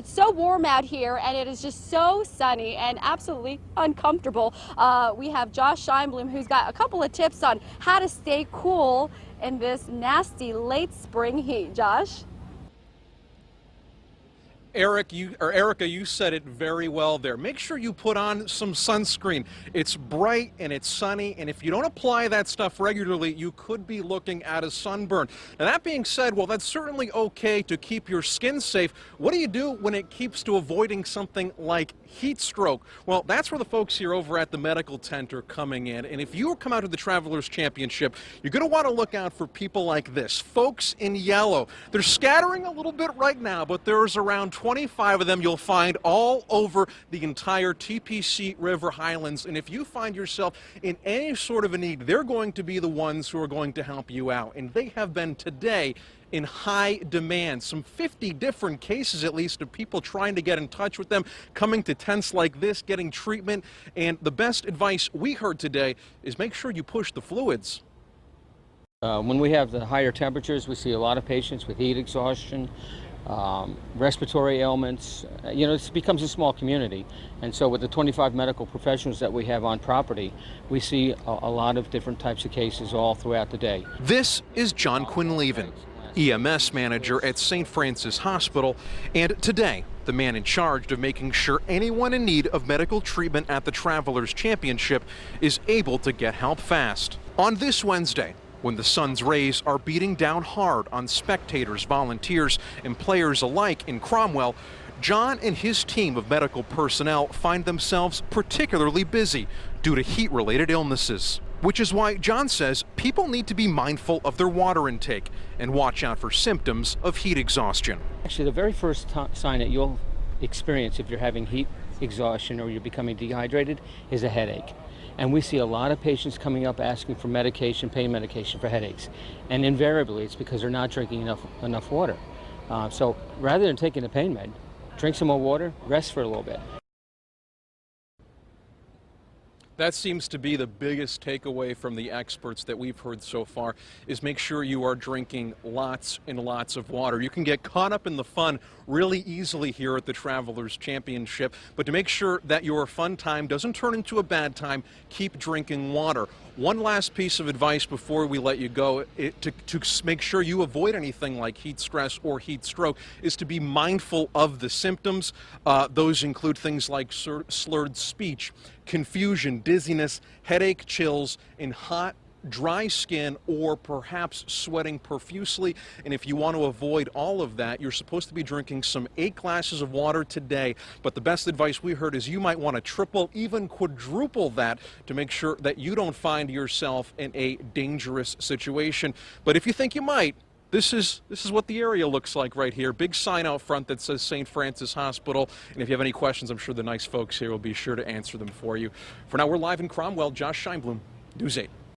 It's so warm out here, and it is just so sunny and absolutely uncomfortable. We have Josh Scheinblum, who's got a couple of tips on how to stay cool in this nasty late spring heat. Josh? Erica, you said it very well there. Make sure you put on some sunscreen. It's bright and it's sunny, and if you don't apply that stuff regularly, you could be looking at a sunburn. Now, that being said, well, that's certainly okay to keep your skin safe. What do you do when it keeps to avoiding something like heat stroke? Well, that's where the folks here over at the medical tent are coming in, and if you come out to the Travelers Championship, you're going to want to look out for people like this, folks in yellow. They're scattering a little bit right now, but there's around 25 of them you'll find all over the entire TPC River Highlands. And if you find yourself in any sort of a need, they're going to be the ones who are going to help you out. And they have been today in high demand. Some 50 different cases, at least, of people trying to get in touch with them, coming to tents like this, getting treatment. And the best advice we heard today is make sure you push the fluids. When we have the higher temperatures, we see a lot of patients with heat exhaustion, respiratory ailments. You know, it becomes a small community, and so with the 25 medical professionals that we have on property, we see a lot of different types of cases all throughout the day. This is John Quinleven, EMS manager at St. Francis Hospital, and today the man in charge of making sure anyone in need of medical treatment at the Travelers Championship is able to get help fast. On this Wednesday, when the sun's rays are beating down hard on spectators, volunteers, and players alike in Cromwell, John and his team of medical personnel find themselves particularly busy due to heat-related illnesses. Which is why John says people need to be mindful of their water intake and watch out for symptoms of heat exhaustion. Actually, the very first sign that you'll experience if you're having heat exhaustion or you're becoming dehydrated is a headache. And we see a lot of patients coming up asking for medication, pain medication for headaches. And invariably, it's because they're not drinking enough water. So rather than taking a pain med, drink some more water, rest for a little bit. That seems to be the biggest takeaway from the experts that we've heard so far, is make sure you are drinking lots and lots of water. You can get caught up in the fun really easily here at the Travelers Championship, but to make sure that your fun time doesn't turn into a bad time, keep drinking water. One last piece of advice before we let you go, to make sure you avoid anything like heat stress or heat stroke, is to be mindful of the symptoms. Those include things like slurred speech, confusion, dizziness, headache, chills, and hot, dry skin, or perhaps sweating profusely. And if you want to avoid all of that, you're supposed to be drinking some 8 glasses of water today. But the best advice we heard is you might want to triple, even quadruple that to make sure that you don't find yourself in a dangerous situation. But if you think you might, this is what the area looks like right here. Big sign out front that says St. Francis Hospital. And if you have any questions, I'm sure the nice folks here will be sure to answer them for you. For now, we're live in Cromwell. Josh Scheinblum, News 8.